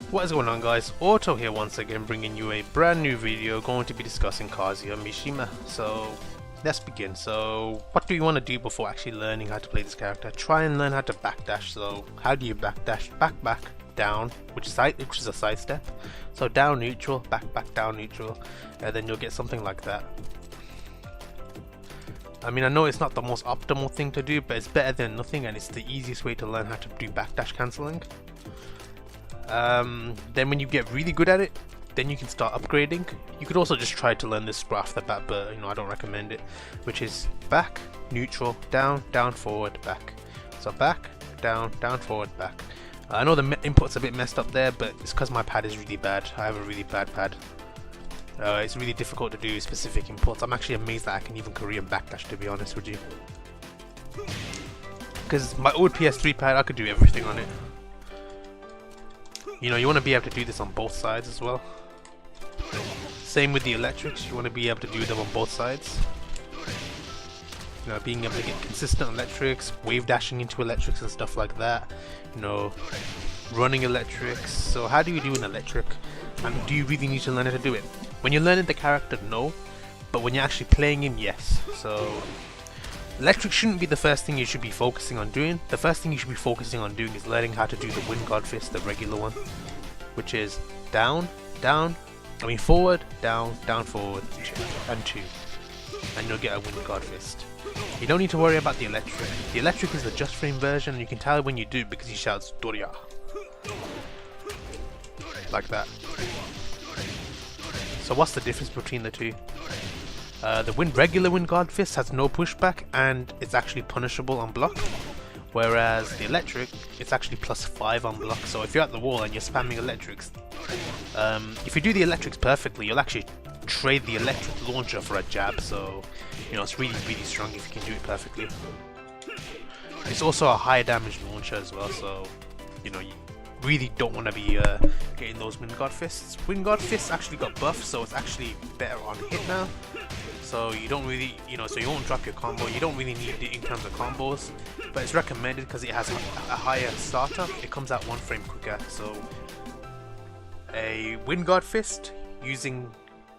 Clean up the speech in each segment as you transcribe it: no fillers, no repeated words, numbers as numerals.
What is going on, guys? Auto here once again, bringing you a brand new video. Going to be discussing Kazuya Mishima. So let's begin. So what do you want to do before actually learning how to play this character? Try and learn how to backdash. So how do you backdash? Back, down, which is a side step. So down, neutral, back, down, neutral, and then you'll get something like that. I mean, I know it's not the most optimal thing to do, but it's better than nothing, and it's the easiest way to learn how to do backdash cancelling. Then when you get really good at it, then you can start upgrading. You could also just try to learn this right off the bat, but I don't recommend it, which is back, neutral, down, forward, back. So back, down, forward, back. I know the input's a bit messed up there, but it's because my pad is really bad. I have a really bad pad. It's really difficult to do specific inputs. I'm actually amazed that I can even Korean backdash, to be honest with you. Because my old PS3 pad, I could do everything on it. You want to be able to do this on both sides as well. Same with the electrics, you want to be able to do them on both sides. Being able to get consistent electrics, wave dashing into electrics and stuff like that. Running electrics. So how do you do an electric? And do you really need to learn how to do it? When you're learning the character, no. But when you're actually playing him, yes. So electric shouldn't be the first thing you should be focusing on doing. The first thing you should be focusing on doing is learning how to do the wind guard fist, the regular one, which is forward, down, forward, and 2, and you'll get a wind guard fist. You don't need to worry about the electric. The electric is the just frame version, and you can tell when you do because he shouts Doria, like that. So what's the difference between the two? The regular wind guard fist has no pushback and it's actually punishable on block, whereas the electric, it's actually +5 on block. So if you're at the wall and you're spamming electrics, if you do the electrics perfectly, you'll actually trade the electric launcher for a jab. So it's really strong if you can do it perfectly. It's also a high damage launcher as well, so you really don't want to be getting those wind guard fists. Wind guard fists actually got buffed, so it's actually better on hit now. So you don't really, so you won't drop your combo. You don't really need it in terms of combos, but it's recommended because it has a higher startup. It comes out 1 frame quicker. So a wind guard fist using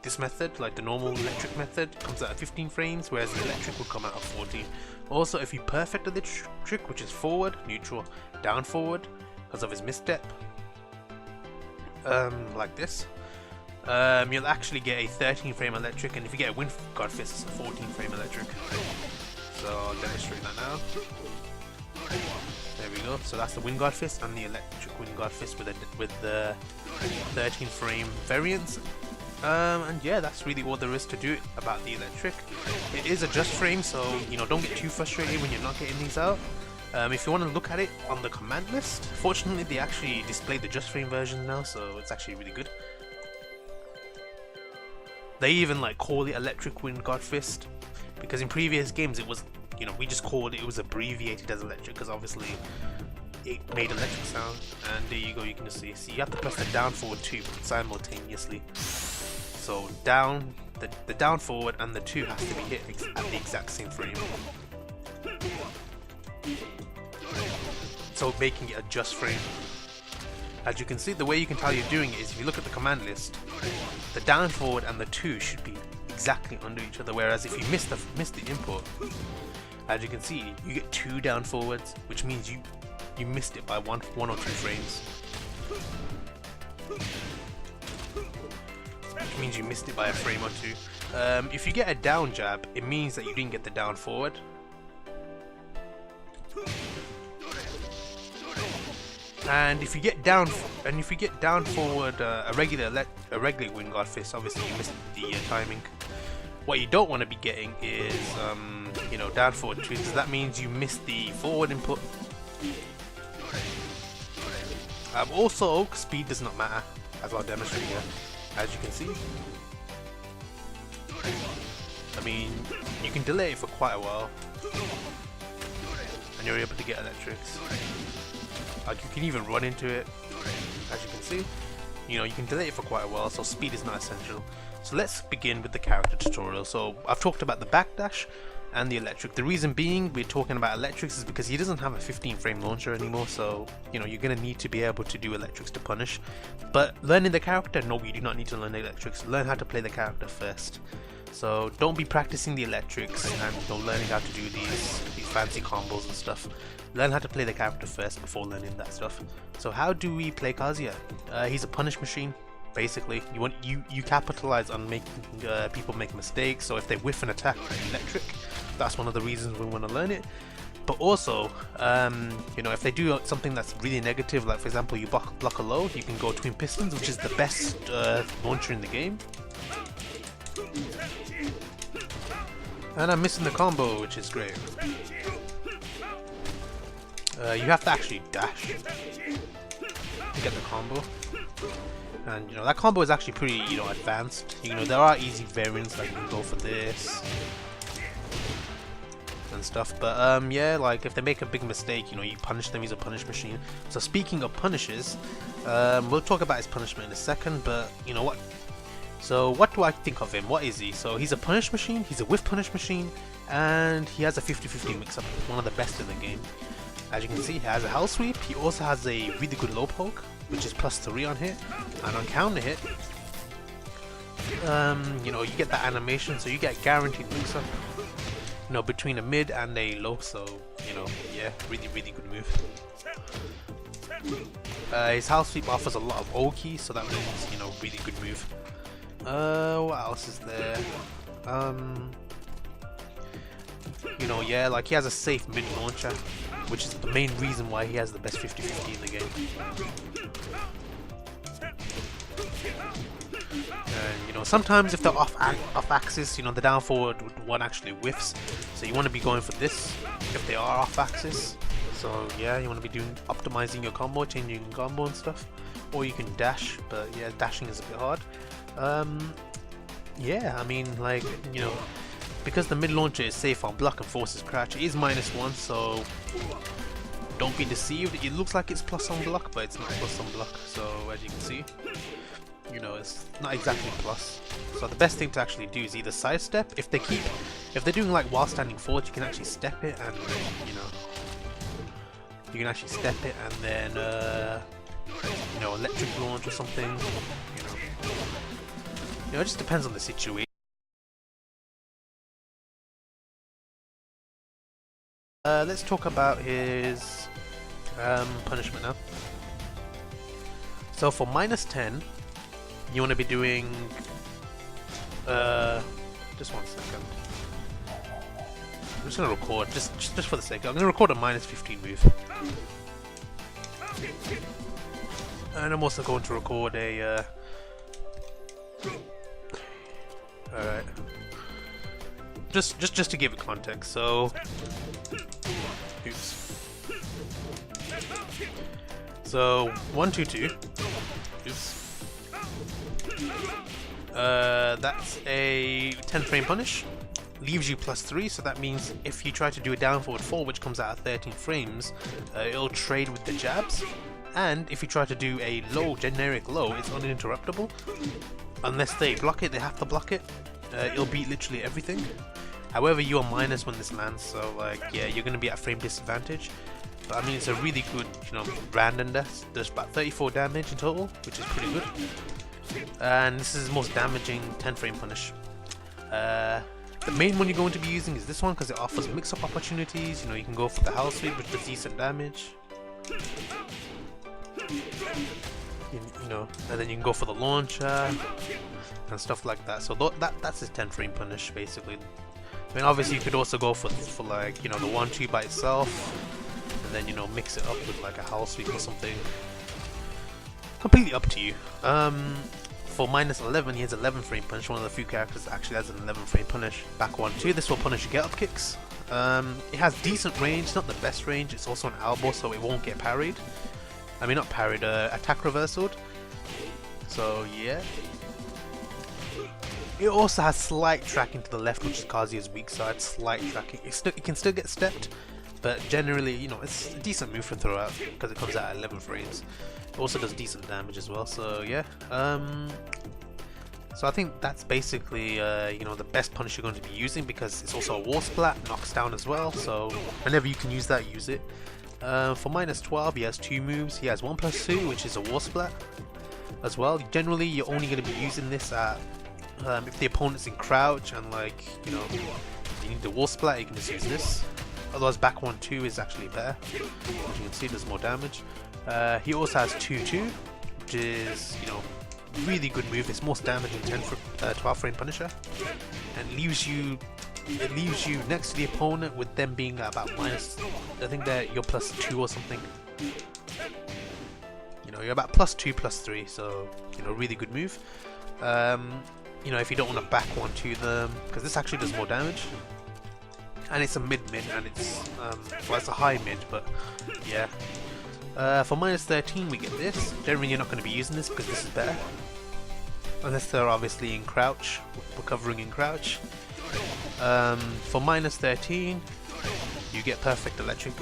this method, like the normal electric method, comes out at 15 frames, whereas the electric will come out at 14. Also, if you perfect the trick, which is forward, neutral, down, forward, because of his misstep, like this, you'll actually get a 13 frame electric, and if you get a wind guard fist, it's a 14 frame electric. So I'll demonstrate that now. There we go. So that's the wind guard fist and the electric wind guard fist with the 13 frame variants. And yeah, that's really all there is to do about the electric. It is a just frame, so don't get too frustrated when you're not getting these out. If you want to look at it on the command list, fortunately they actually display the just frame version now, so it's actually really good. They even call it electric wind guard fist, because in previous games it was, we just called it, was abbreviated as electric because obviously it made electric sound. And there you go, you can just see you have to press the down, forward, 2 simultaneously. So down, the down, forward, and the 2 has to be hit at the exact same frame, so making it a just frame. As you can see, the way you can tell you're doing it is if you look at the command list, the down, forward, and the 2 should be exactly under each other, whereas if you miss the input, as you can see, you get 2 down forwards, which means you missed it by one or 2 frames. Which means you missed it by a frame or 2. If you get a down jab, it means that you didn't get the down forward. And if you get down forward a regular wind guard fist, obviously you missed the timing. What you don't want to be getting is down forward 2, because that means you missed the forward input. Also, speed does not matter, as I'll demonstrate here. As you can see, I mean, you can delay it for quite a while, and you're able to get electrics. You can even run into it, as you can see. You can delay it for quite a while, so speed is not essential. So let's begin with the character tutorial. So I've talked about the backdash. and the electric. The reason being we're talking about electrics is because he doesn't have a 15 frame launcher anymore, so you know you're gonna need to be able to do electrics to punish. But learning the character, no, you do not need to learn the electrics. Learn how to play the character first. So don't be practicing the electrics and learning how to do these fancy combos and stuff. Learn how to play the character first before learning that stuff. So how do we play Kazuya? He's a punish machine. Basically, you capitalize on making people make mistakes. So if they whiff an attack with electric, that's one of the reasons we want to learn it. But also, you know, if they do something that's really negative, like for example, you block a low, you can go twin pistons, which is the best launcher in the game. And I'm missing the combo, which is great. You have to actually dash to get the combo. And you know that combo is actually pretty, you know, advanced. You know, there are easy variants, like you can go for this and stuff. But yeah, like if they make a big mistake, you know, you punish them. He's a punish machine. So speaking of punishes, we'll talk about his punishment in a second. But you know what? So what do I think of him? What is he? So he's a punish machine. He's a whiff punish machine, and he has a 50-50 mix-up. One of the best in the game. As you can see, he has a hell sweep. He also has a really good low poke, which is +3 on hit, and on counter hit, you know, you get that animation, so you get guaranteed mix-up, you know, between a mid and a low. So you know, yeah, really good move. His hell sweep offers a lot of O-key, so that means, you know, really good move. What else is there? You know, yeah, like he has a safe mid launcher, which is the main reason why he has the best 50-50 in the game. And you know, sometimes if they're off axis, you know, the down forward one actually whiffs, so you want to be going for this if they are off axis. So yeah, you want to be optimizing your combo, changing your combo and stuff, or you can dash, but yeah, dashing is a bit hard. Yeah, I mean, like, you know, because the mid launcher is safe on block and forces crouch, it is -1, so don't be deceived. It looks like it's plus on block, but it's not plus on block. So as you can see, you know, it's not exactly plus. So the best thing to actually do is either sidestep. If they're doing like while standing forward, you can actually step it, and you know, you can actually step it and then you know, electric launch or something. You know, it just depends on the situation. Let's talk about his punishment now. So for -10, you want to be doing just 1 second. I'm just gonna record just for the sake. I'm gonna record a -15 move, and I'm also going to record a. All right. Just to give it context. So. Oops. So 1-2-2. Oops. That's a 10 frame punish. Leaves you +3, so that means if you try to do a down forward 4, which comes out at 13 frames, it'll trade with the jabs. And if you try to do a low, generic low, it's uninterruptible. Unless they block it, they have to block it. It'll beat literally everything. However, you are minus when this lands, so like, yeah, you're going to be at frame disadvantage. But I mean, it's a really good, you know, random death. There's about 34 damage in total, which is pretty good. And this is the most damaging 10 frame punish. The main one you're going to be using is this one because it offers mix-up opportunities. You know, you can go for the house sweep, which does decent damage. You know, and then you can go for the launcher and stuff like that. So that's his 10 frame punish basically. I mean, obviously you could also go for like, you know, the 1-2 by itself, and then, you know, mix it up with like a house sweep or something. Completely up to you. For -11, he has 11 frame punish. One of the few characters that actually has an 11 frame punish. Back 1-2. This will punish get up kicks. It has decent range, not the best range. It's also an elbow, so it won't get parried. I mean, not parried, attack reversaled. So yeah. It also has slight tracking to the left, which is Kazuya's weak side. Slight tracking. It can still get stepped, but generally, you know, it's a decent move to throw out because it comes out at 11 frames. It also does decent damage as well. So yeah. So I think that's basically you know, the best punish you're going to be using, because it's also a wall splat, knocks down as well, so whenever you can use that, use it. For minus 12 he has 2 moves. He has 1+2, which is a wall splat as well. Generally you're only going to be using this at if the opponent's in crouch and, like, you know, you need the wall splat, you can just use this. Otherwise back 1-2 is actually better. As you can see, does more damage. He also has 2-2, which is, you know, really good move. It's most damage in 12 frame Punisher, and leaves you next to the opponent with them being about minus, I think that you're +2 or something. You know, you're about +2, +3, so, you know, really good move. You know, if you don't want to back 1-2 them, because this actually does more damage, and it's a mid, and it's well, it's a high mid, but yeah. For minus 13 we get this. Generally you're not going to be using this because this is better, unless they're obviously in crouch, recovering in crouch. For minus 13 you get perfect electric,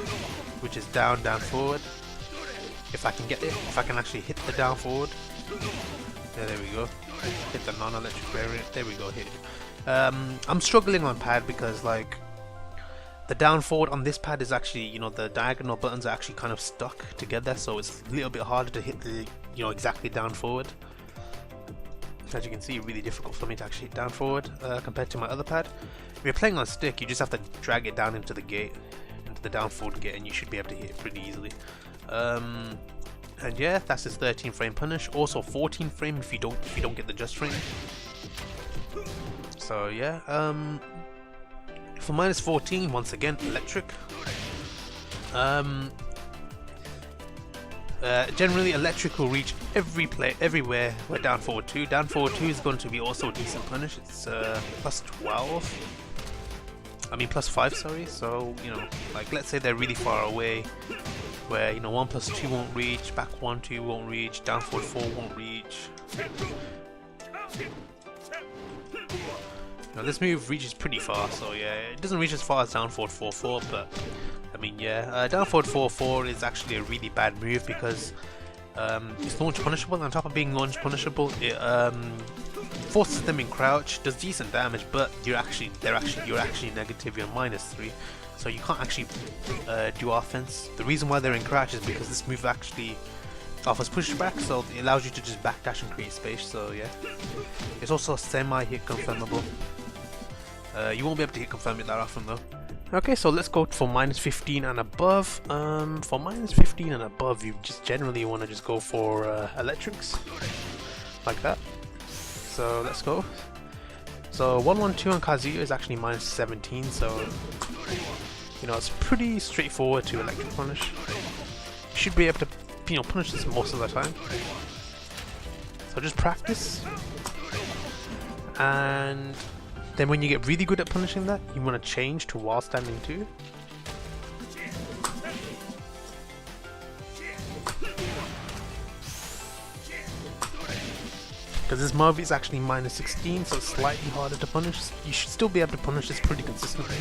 which is down, down, forward. If I can get it, if I can actually hit the down forward. Yeah, there we go. Hit the non-electric variant. There we go, hit it. I'm struggling on pad because, like, the down forward on this pad is actually, you know, the diagonal buttons are actually kind of stuck together, so it's a little bit harder to hit the, you know, exactly down forward. As you can see, really difficult for me to actually hit down forward compared to my other pad. If you're playing on stick, you just have to drag it down into the gate, into the down forward gate, and you should be able to hit it pretty easily. And yeah, that's his 13 frame punish. Also 14 frame if you don't get the just frame. So yeah, for minus 14, once again electric. Generally electric will reach everywhere where down forward 2. Down forward 2 is going to be also a decent punish. It's plus 12. I mean plus 5, sorry. So, you know, like, let's say they're really far away, where, you know, 1+2 won't reach, back 1-2 won't reach, down forward 4 won't reach. Now this move reaches pretty far, so yeah, it doesn't reach as far as down forward 4-4, but I mean, yeah, down forward 4-4 is actually a really bad move because it's launch punishable, and on top of being launch punishable, it forces them in crouch, does decent damage, but you're actually negative, you're -3, so you can't actually do offense. The reason why they're in crouch is because this move actually offers pushback, so it allows you to just backdash and create space. So yeah, it's also semi-hit confirmable. You won't be able to hit confirm it that often though. Okay, so let's go for minus 15 and above. For minus 15 and above, you just generally want to just go for electrics like that. So let's go. So 112 on Kazuya is actually minus 17, so you know, it's pretty straightforward to electric punish. You should be able to, you know, punish this most of the time. So just practice, and then when you get really good at punishing that, you want to change to while standing 2. Because this move is actually minus 16, so it's slightly harder to punish. You should still be able to punish this pretty consistently.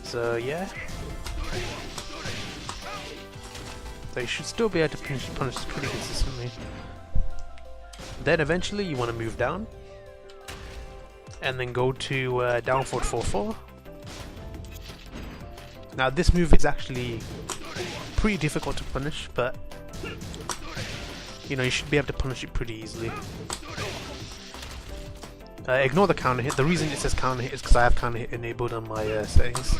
So yeah. So you should still be able to punish this pretty consistently. Then eventually you want to move down, and then go to down forward 4-4. Now this move is actually pretty difficult to punish, but you know, you should be able to punish it pretty easily. Ignore the counter hit. The reason it says counter hit is because I have counter hit enabled on my settings.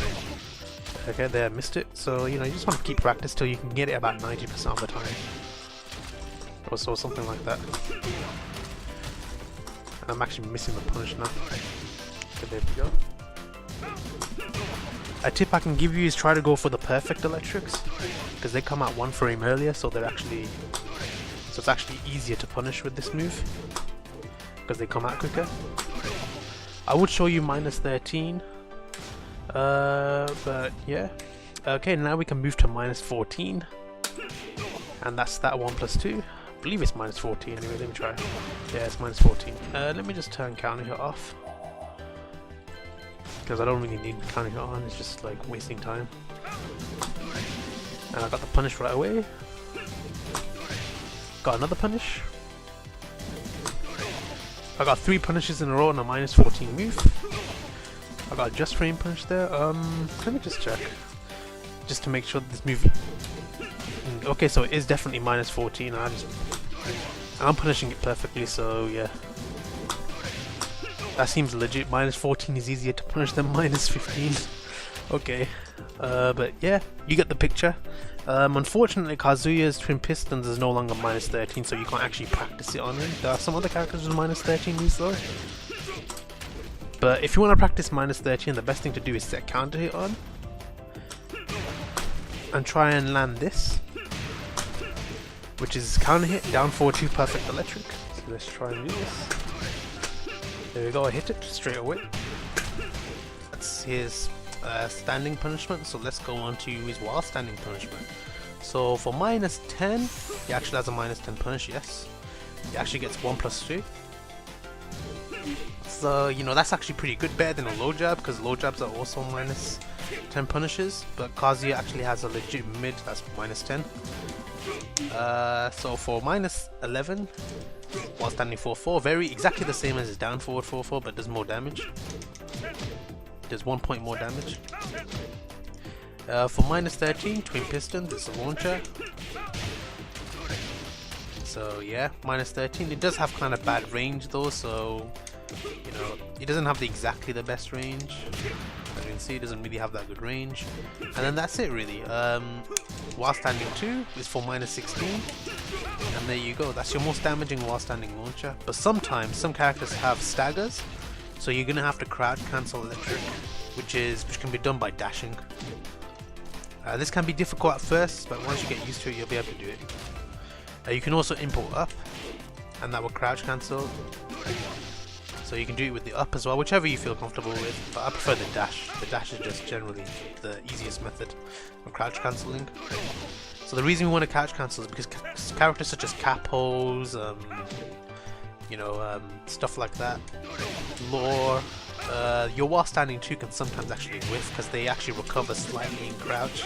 Okay, there, I missed it. So you know, you just want to keep practice till you can get it about 90% of the time, or so, something like that. And I'm actually missing the punish now. Okay, there we go. A tip I can give you is try to go for the perfect electrics, because they come out 1 frame earlier, so they're actually, so it's actually easier to punish with this move because they come out quicker. I would show you minus 13, but yeah. Okay, now we can move to minus 14, and that's that 1+2. I believe it's minus 14 anyway. Let me try. Yeah, it's minus 14. Let me just turn counter hit off, because I don't really need counter hit on. It's just like wasting time. And I got the punish right away. got another punish. I got 3 punishes in a row and a minus 14 move. I got a just frame punch there. Let me just check. Just to make sure that this move... Okay, so it is definitely minus 14. I'm punishing it perfectly, so yeah. That seems legit. Minus 14 is easier to punish than minus 15. Okay. But yeah, you get the picture. Unfortunately, Kazuya's Twin Pistons is no longer minus 13, so you can't actually practice it on him. There are some other characters with minus 13 moves though. But if you want to practice minus 13, the best thing to do is set counter hit on. And try and land this. Which is counter hit, down forward 2 perfect electric. So let's try and do this. There we go, I hit it straight away. That's his standing punishment, so let's go on to his while standing punishment. So for minus 10, he actually has a minus 10 punish, yes. He actually gets 1 plus 2. So, you know, that's actually pretty good, better than a low jab, because low jabs are also minus 10 punishes, but Kazuya actually has a legit mid that's minus 10. So for minus 11, while standing 4-4, very exactly the same as his down forward 4-4, but does more damage. Does 1 point more damage. For minus 13, Twin Pistons, it's a launcher. So yeah, minus 13. It does have kind of bad range though, so you know, it doesn't have exactly the best range. As you can see, it doesn't really have that good range. And then that's it really. While standing 2 is for minus 16. And there you go, that's your most damaging while standing launcher. But sometimes some characters have staggers, so you're gonna have to crouch cancel electric, which can be done by dashing. This can be difficult at first, but once you get used to it, you'll be able to do it. You can also import up, and that will crouch cancel. So you can do it with the up as well, whichever you feel comfortable with, but I prefer the dash. The dash is just generally the easiest method of crouch cancelling. So the reason we want to crouch cancel is because characters such as Capos, stuff like that, Lore, your while standing 2 can sometimes actually whiff because they actually recover slightly in crouch.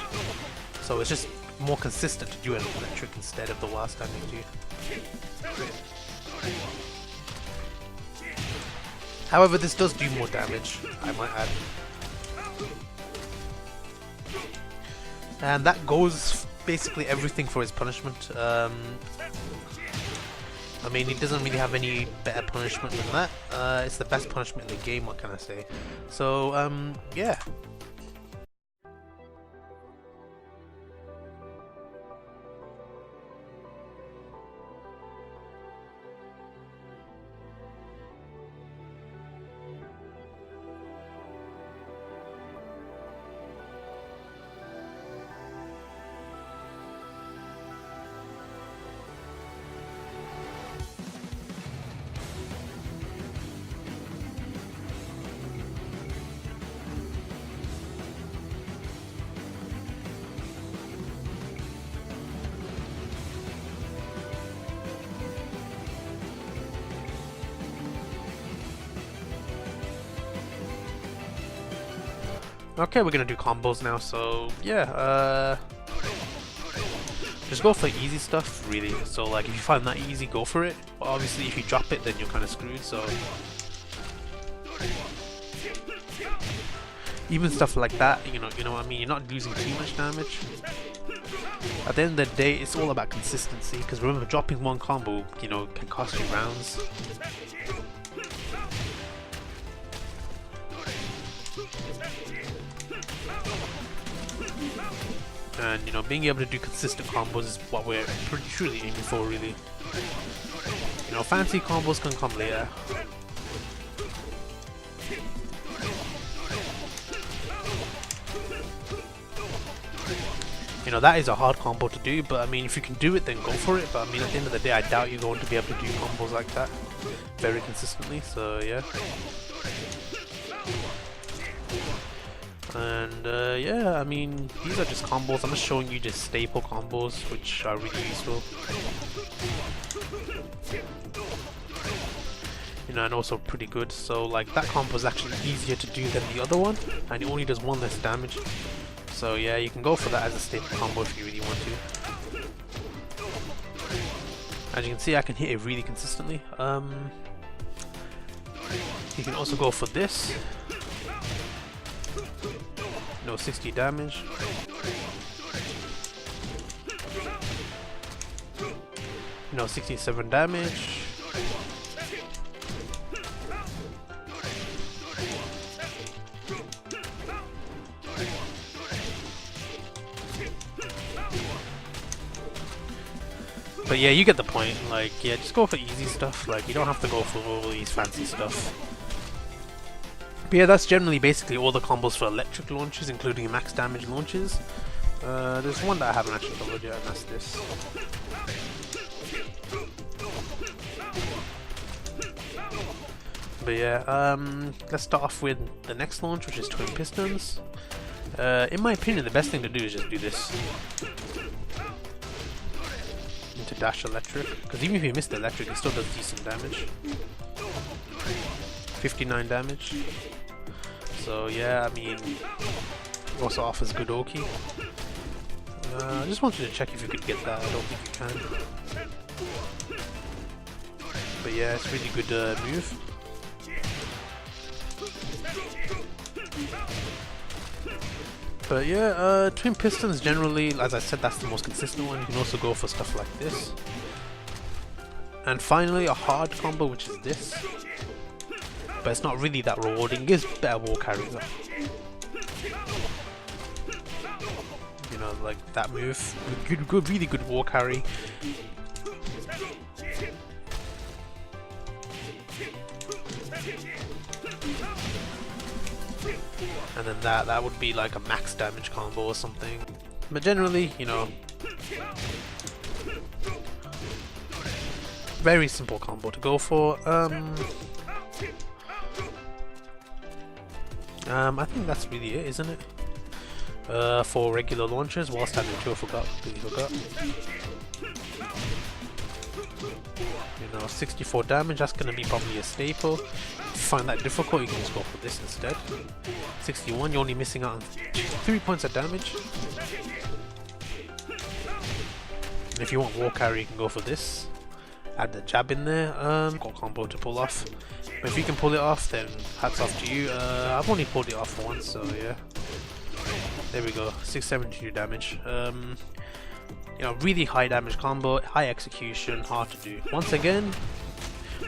So it's just more consistent to do an electric instead of the while standing 2. However, this does do more damage, I might add. And that goes basically everything for his punishment. I mean, he doesn't really have any better punishment than that. It's the best punishment in the game, what can I say? So, yeah. Okay, we're gonna do combos now, so yeah, just go for easy stuff, really. So like, if you find that easy, go for it. But obviously, if you drop it, then you're kind of screwed, so... Even stuff like that, you know what I mean, you're not losing too much damage. At the end of the day, it's all about consistency, because remember, dropping one combo, you know, can cost you rounds. And you know, being able to do consistent combos is what we're pretty truly aiming for, really. You know, fancy combos can come later. You know, that is a hard combo to do, but I mean, if you can do it, then go for it. But I mean, at the end of the day, I doubt you're going to be able to do combos like that very consistently, so yeah. And yeah, I mean, these are just combos. I'm just showing you just staple combos, which are really useful. You know, and also pretty good. So like, that combo is actually easier to do than the other one, and it only does 1 less damage. So yeah, you can go for that as a staple combo if you really want to. As you can see, I can hit it really consistently. You can also go for this. No 60 damage. No 67 damage. But yeah, you get the point. Like, yeah, just go for easy stuff. Like, you don't have to go for all these fancy stuff. But yeah, that's generally basically all the combos for electric launches, including max damage launches. There's one that I haven't actually covered yet, and that's this. But yeah, let's start off with the next launch, which is twin pistons. In my opinion, the best thing to do is just do this. Into dash electric, because even if you miss the electric, it still does decent damage. 59 damage. So yeah, I mean, also offers good Oki. I just wanted to check if you could get that. I don't think you can. But yeah, it's really good move. But yeah, twin pistons generally, as I said, that's the most consistent one. You can also go for stuff like this. And finally, a hard combo, which is this. But it's not really that rewarding. It gives better wall carry though. You know, like that move. Good, really good wall carry. And then that would be like a max damage combo or something. But generally, you know, very simple combo to go for. I think that's really it, isn't it? For regular launches, while standing 2, I completely forgot. You know, 64 damage, that's going to be probably a staple. If you find that difficult, you can just go for this instead. 61, you're only missing out on 3 points of damage. And if you want wall carry, you can go for this. Add the jab in there. Got a combo to pull off. But if you can pull it off, then hats off to you. I've only pulled it off once, so yeah. There we go, 672 damage. You know, really high damage combo, high execution, hard to do. Once again,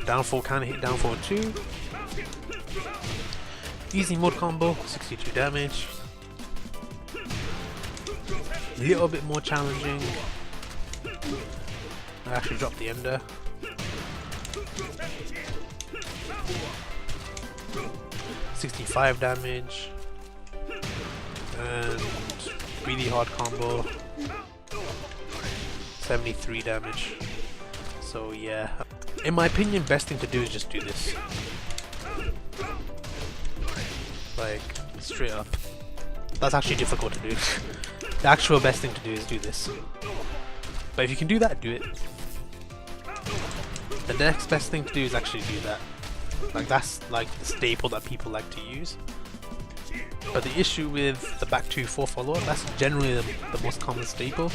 downfall can hit downfall 2. Easy mode combo, 62 damage. A little bit more challenging. I actually dropped the ender. $65 damage. And really hard combo. 73 damage. So yeah, in my opinion, best thing to do is just do this. Like, straight up. That's actually difficult to do. The actual best thing to do is do this. But if you can do that, do it. The next best thing to do is actually do that. Like, that's like the staple that people like to use. But the issue with the back 2-4 follow-up, that's generally the most common staple.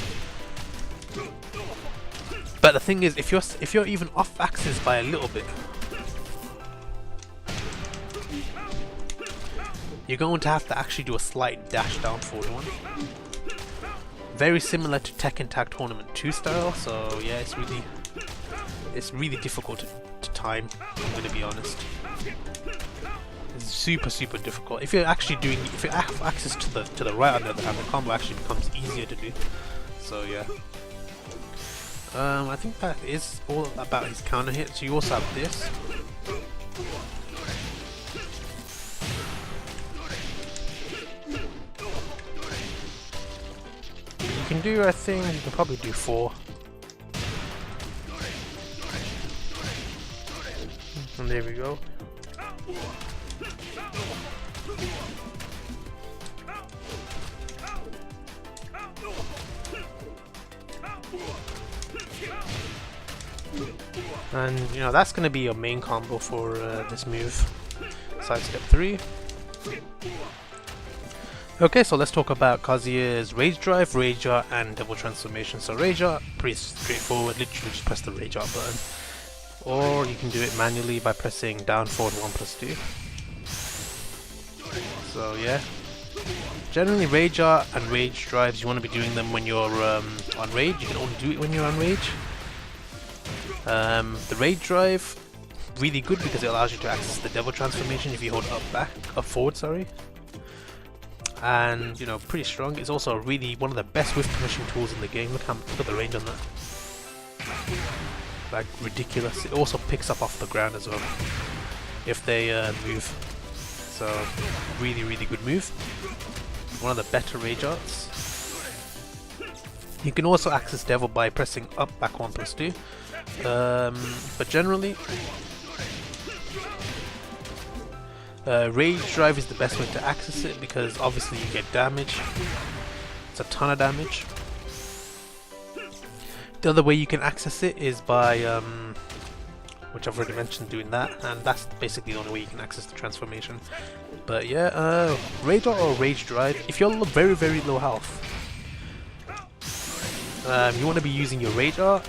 But the thing is, if you're even off axis by a little bit, you're going to have to actually do a slight dash down forward one. Very similar to Tekken Tag Tournament 2 style, so yeah, it's really difficult to time, I'm gonna be honest. It's super difficult. If you're off axis to the right on the other hand, the combo actually becomes easier to do. So yeah. I think that is all about his counter hit. So you also have this. You can do, I think, you can probably do 4. And there we go. And you know, that's going to be your main combo for this move. Sidestep 3. Okay, so let's talk about Kazuya's Rage Drive, Rage Art, and Double Transformation. So Rage Art, pretty straightforward, literally just press the Rage Art button. Or you can do it manually by pressing down forward 1+2. So yeah. Generally Rage Art and Rage Drives, you want to be doing them when you're on Rage. You can only do it when you're on Rage. The Rage Drive, really good because it allows you to access the Devil Transformation if you hold up forward, sorry. And you know, pretty strong. It's also really one of the best whiff punishing tools in the game. Look at the range on that. Like ridiculous. It also picks up off the ground as well if they move. So really good move. One of the better Rage Arts. You can also access Devil by pressing up back 1+2. But generally Rage Drive is the best way to access it because obviously you get damage. It's a ton of damage. The other way you can access it is by, which I've already mentioned, doing that, and that's basically the only way you can access the transformation. But yeah, Rage Art or Rage Drive, if you're very low health, you want to be using your Rage Art,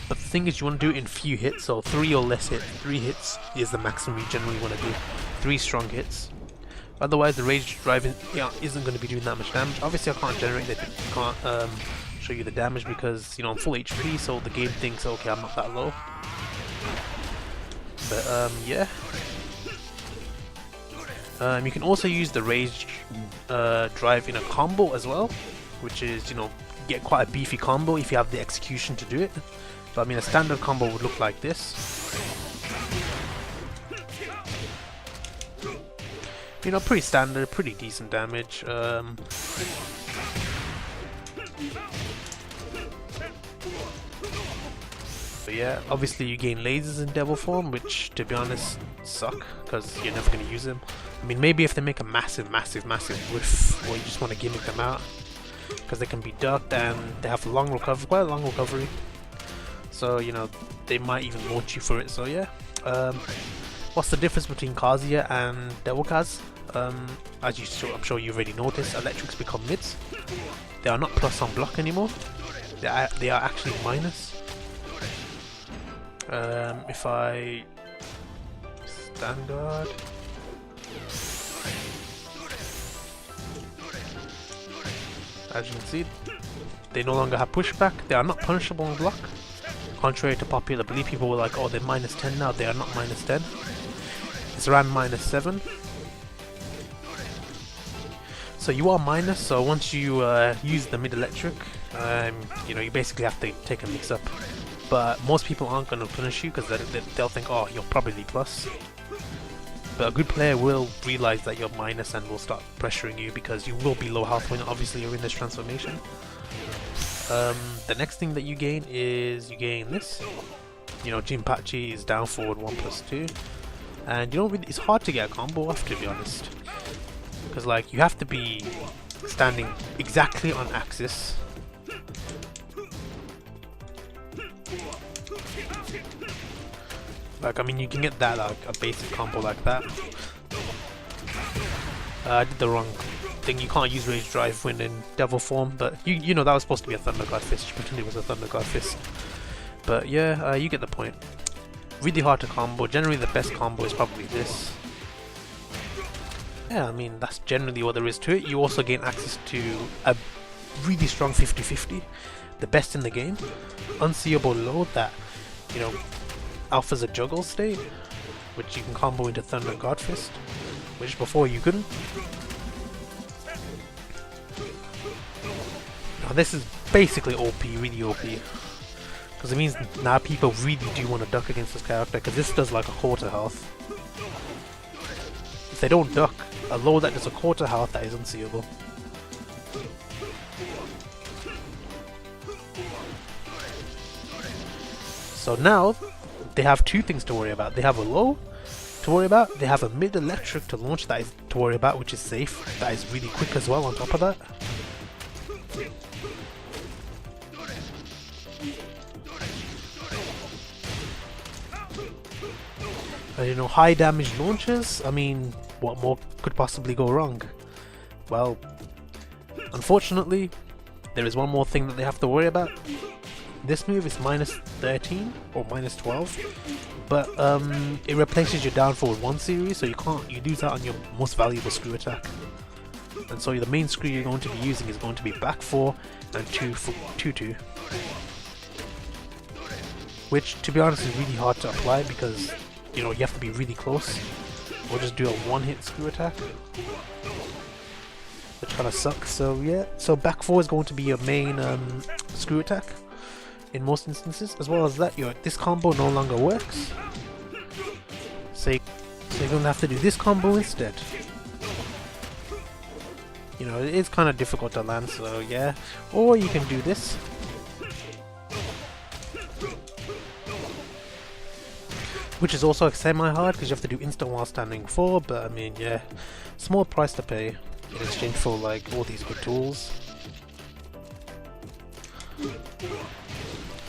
but the thing is you want to do it in few hits, so 3 or less hits. 3 hits is the maximum you generally want to do. 3 strong hits. Otherwise the Rage Drive isn't going to be doing that much damage. Obviously I can't generate that, can't show you the damage because, you know, I'm full HP, so the game thinks, okay, I'm not that low. But yeah. You can also use the Rage Drive in a combo as well, which is, you know, get quite a beefy combo if you have the execution to do it. So I mean, a standard combo would look like this. You know, pretty standard, pretty decent damage. But yeah, obviously you gain lasers in Devil form, which to be honest suck because you're never going to use them. I mean, maybe if they make a massive whiff, or you just want to gimmick them out, because they can be ducked and they have long recovery, quite a long recovery. So you know, they might even launch you for it. So yeah. What's the difference between Kazuya and Devil Kaz? As I'm sure you've already noticed, electrics become mids. They are not plus on block anymore. They are actually minus. If I standard, as you can see, they no longer have pushback. They are not punishable on block. Contrary to popular belief, people were like, oh, they're -10 now. They are not -10. It's around -7. So you are minus, so once you use the mid-electric, you know, you basically have to take a mix-up. But most people aren't going to punish you because they'll think, oh, you're probably plus. But a good player will realize that you're minus and will start pressuring you because you will be low health when obviously you're in this transformation. The next thing that you gain is you gain this. You know, Jinpachi is down forward 1+2. And you don't really, it's hard to get a combo off, to be honest. Because like, you have to be standing exactly on axis. Like, I mean, you can get that, like, a basic combo like that. I did the wrong thing. You can't use Rage Drive when in Devil form, but you know that was supposed to be a Thunder God Fist. You pretend it was a Thunder God Fist. But yeah, you get the point. Really hard to combo. Generally the best combo is probably this. Yeah, I mean, that's generally what there is to it. You also gain access to a really strong 50-50, the best in the game. Unseeable load that, you know, alphas a juggle state, which you can combo into Thunder God Fist, which before you couldn't. Now this is basically OP, really OP. Because it means now people really do want to duck against this character, because this does like a quarter health. If they don't duck, a low that does a quarter health, that is unseeable. So now, they have two things to worry about. They have a low to worry about, they have a mid-electric to launch that is to worry about, which is safe. That is really quick as well on top of that. You know, high damage launches, I mean, what more could possibly go wrong? Well, Unfortunately, there is one more thing that they have to worry about. This move is minus 13 or minus 12, but it replaces your down forward 1 series, so you lose out on your most valuable screw attack. And so the main screw you're going to be using is going to be back 4 and 2-2, which to be honest is really hard to apply because you have to be really close or just do a one-hit screw attack, which kind of sucks. So yeah, so back 4 is going to be your main screw attack in most instances. As well as that, this combo no longer works, so you're going to have to do this combo instead. It is kind of difficult to land, so yeah. Or you can do this. Which is also semi-hard because you have to do instant while standing 4, but I mean, yeah, small price to pay in exchange for like all these good tools.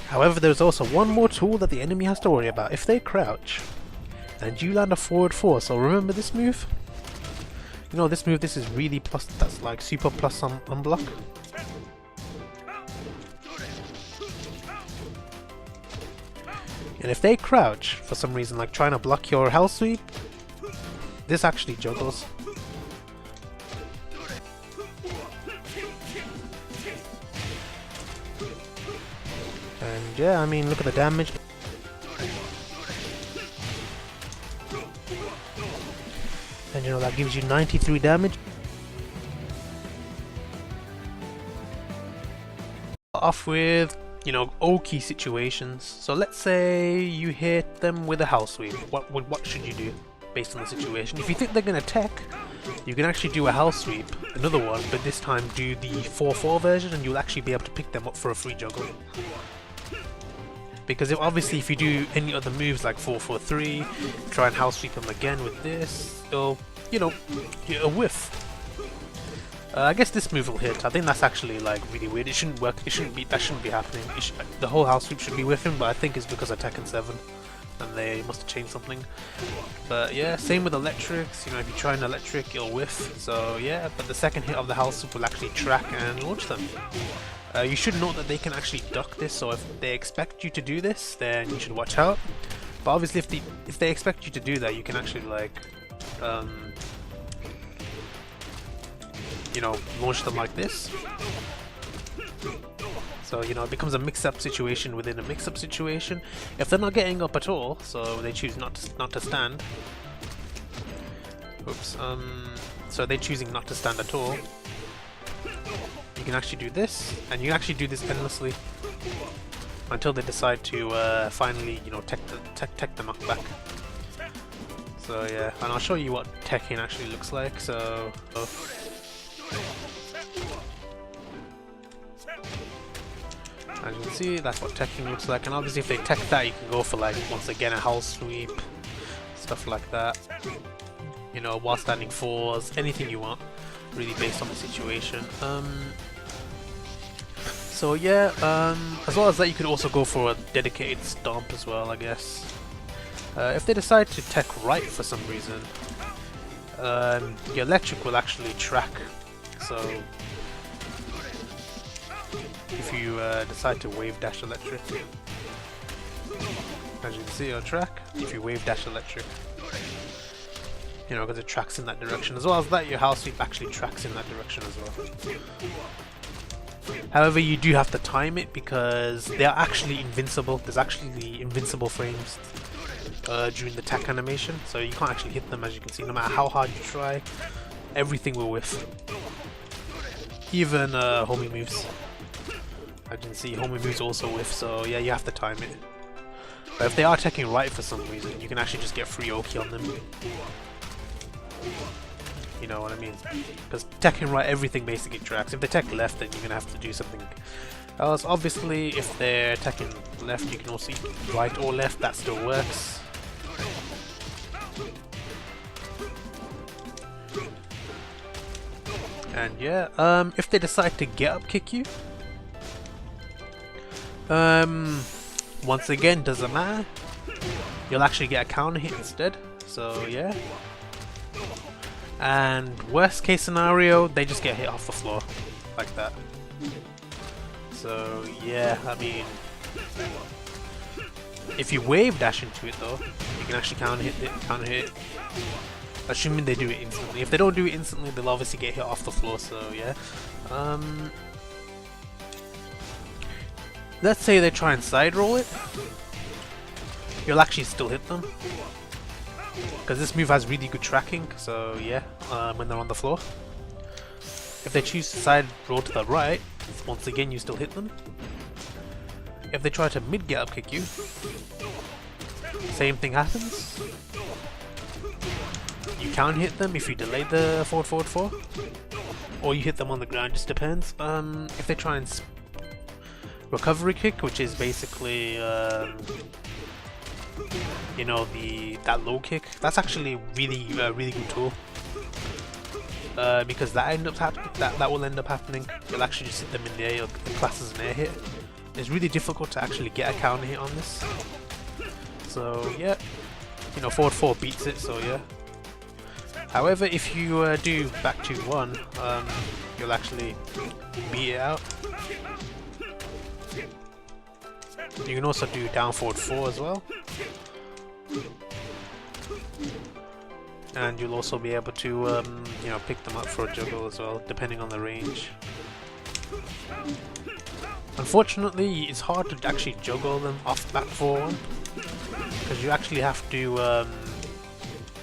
However, there's also one more tool that the enemy has to worry about. If they crouch and you land a forward 4, so remember this move? This move, this is really plus, that's like super plus on unblock. And if they crouch for some reason, like trying to block your hell sweep, this actually juggles. And yeah, I mean, look at the damage. And that gives you 93 damage. Off with, oaky situations. So let's say you hit them with a hell sweep. What should you do based on the situation? If you think they're gonna tech, you can actually do a hell sweep, another one, but this time do the 4-4 version, and you'll actually be able to pick them up for a free juggle. Because obviously if you do any other moves like 4-4-3, try and house sweep them again with this, it'll, get a whiff. I guess this move will hit. I think that's actually like really weird. It shouldn't work. That shouldn't be happening. The whole house sweep should be whiffing, but I think it's because of Tekken 7 and they must have changed something. But yeah, same with electrics. If you try an electric, it'll whiff. So yeah, but the second hit of the house sweep will actually track and launch them. You should note that they can actually duck this, so if they expect you to do this, then you should watch out. But obviously if they expect you to do that, you can actually like launch them like this. So it becomes a mix-up situation within a mix-up situation. If they're not getting up at all, so they choose not to stand. Oops. So they're choosing not to stand at all. You can actually do this, and you can actually do this endlessly until they decide to finally, tech the knockback. So yeah, and I'll show you what Tekken actually looks like. So as you can see, that's what Tekken looks like. And obviously, if they tech that, you can go for like once again a hell sweep, stuff like that. While standing 4s, anything you want, really based on the situation. So yeah, as well as that, you could also go for a dedicated stomp as well, I guess. If they decide to tech right for some reason, your electric will actually track. So if you decide to wave dash electric, as you can see, it'll track. If you wave dash electric, because it tracks in that direction. As well as that, your house sweep actually tracks in that direction as well. However, you do have to time it because they are actually invincible. There's actually invincible frames during the tech animation, so you can't actually hit them. As you can see, no matter how hard you try, everything will whiff. Even homie moves. As you can see, homie moves also whiff, so yeah, you have to time it. But if they are teching right for some reason, you can actually just get free Oki on them. You know what I mean? Because teching right, everything basically tracks. If they tech left, then you're gonna have to do something else. Obviously, if they're teching left, you can also right or left. That still works. And yeah, if they decide to get up kick you, once again, doesn't matter. You'll actually get a counter hit instead. So yeah. And worst case scenario, they just get hit off the floor. like that. So yeah, I mean, if you wave dash into it though, you can actually counter hit it. Assuming they do it instantly. If they don't do it instantly, they'll obviously get hit off the floor, so yeah. Let's say they try and side roll it. You'll actually still hit them. Because this move has really good tracking, so yeah, when they're on the floor. If they choose to side roll to the right, once again you still hit them. If they try to mid get up kick you, same thing happens. You can hit them if you delay the forward 4, or you hit them on the ground, just depends. If they try and recovery kick, which is basically you know, that low kick, that's actually really good tool. Because that will end up happening. You'll actually just hit them in the air. The class as an air hit. It's really difficult to actually get a counter hit on this. So yeah, you know, forward 4 beats it. So yeah. However, if you do back 2 1, you'll actually beat it out. You can also do down forward 4 as well. And you'll also be able to, you know, pick them up for a juggle as well, depending on the range. Unfortunately, it's hard to actually juggle them off back 4-1, because you actually have to,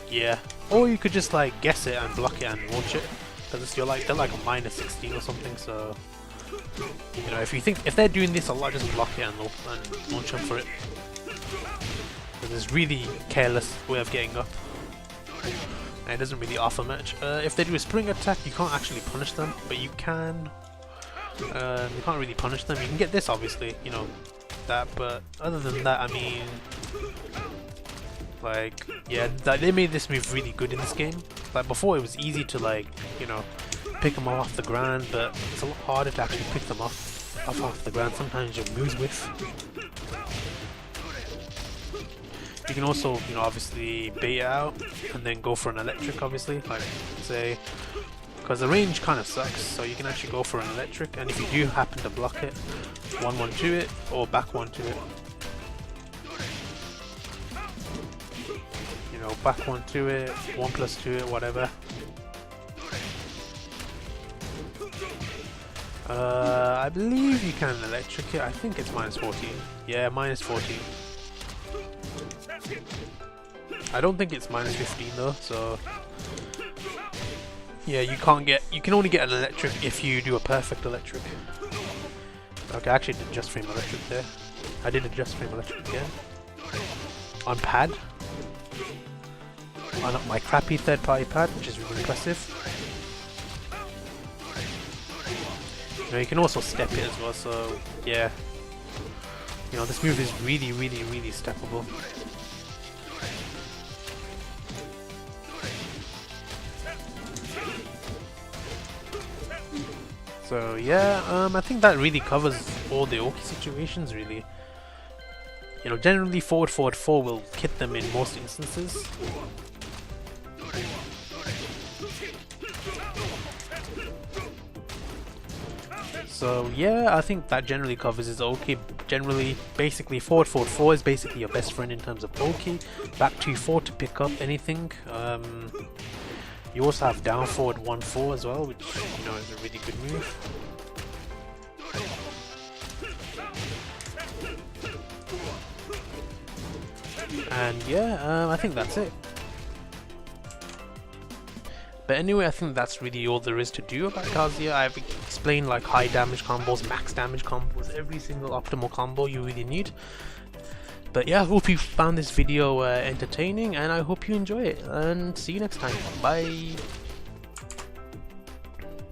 yeah. Or you could just like guess it and block it and launch it, because they're like a -16 or something. So, you know, if they're doing this a lot, just block it and launch them for it. Because it's really careless way of getting up. And it doesn't really offer much. If they do a spring attack, you can't actually punish them, but you can. You can't really punish them. You can get this, obviously, you know, that. But other than that, I mean, like, yeah, they made this move really good in this game. Like before, it was easy to, like, you know, pick them off the ground, but it's a lot harder to actually pick them off the ground. Sometimes your moves whiff. You can also, you know, obviously bait out and then go for an electric, obviously, like say, because the range kind of sucks, so you can actually go for an electric, and if you do happen to block it, 1-1 to it or back 1 to it. You know, back 1 to it, 1+ to it, whatever. I believe you can electric it. I think it's -14. Yeah, -14. I don't think it's -15 though, so yeah, you can only get an electric if you do a perfect electric. Okay, I actually did just frame electric there. I did a just frame electric again. On pad. On my crappy third-party pad, which is really impressive. You know, you can also step it as well, so yeah. You know, this move is really steppable. So yeah, I think that really covers all the Oki situations, really. You know, generally forward 4 will hit them in most instances. So yeah, I think that generally covers his Oki. Generally, basically forward 4 is basically your best friend in terms of Oki. Back 2-4 to pick up anything. You also have down forward 1-4 as well, which, you know, is a really good move. And yeah, I think that's it. But anyway, I think that's really all there is to do about Kazuya. I've explained like high damage combos, max damage combos, every single optimal combo you really need. But yeah, I hope you found this video entertaining, and I hope you enjoy it, and see you next time. Bye!